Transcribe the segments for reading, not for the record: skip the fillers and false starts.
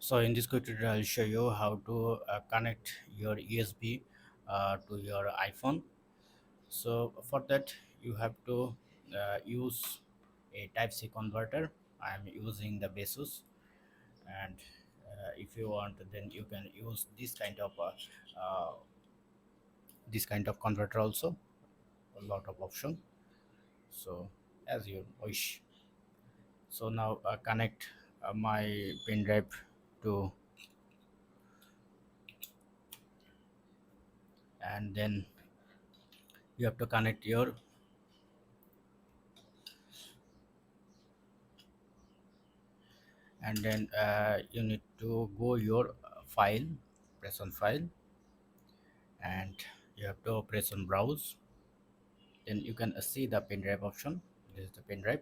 So in this quick tutorial, I'll show you how to connect your USB to your iPhone. So for that, you have to use a Type-C converter. I'm using the Basus, and if you want, then you can use uh, this kind of converter also. A lot of option. So as you wish. So now connect my pen drive to, and then you have to connect your, and then you need to go your file, press on file, and you have to press on browse. Then you can see the pen drive option. This is the pen drive.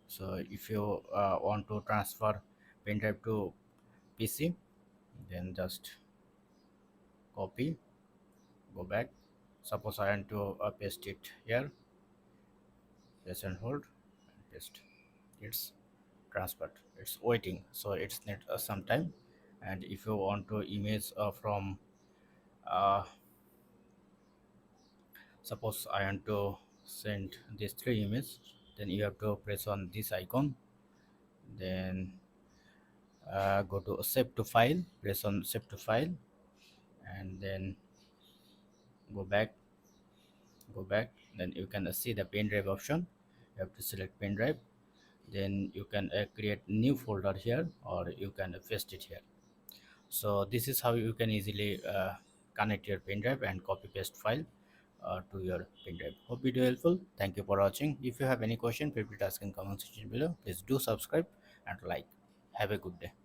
So if you want to transfer pen drive to PC, then just copy, go back. Suppose I want to paste it here, press and hold, and paste. It's transferred, it's waiting, so it's need some time. And if you want to image from uh, suppose I want to send these three images, then you have to press on this icon, then go to save to file, press on save to file, and then go back, go back. Then you can see the pen drive option. You have to select pen drive, then you can create new folder here, or you can paste it here. So this is how you can easily connect your pen drive and copy paste file to your pen drive. Hope video helpful. Thank you for watching. If you have any question, feel free to ask in comment section below. Please do subscribe and like. Have a good day.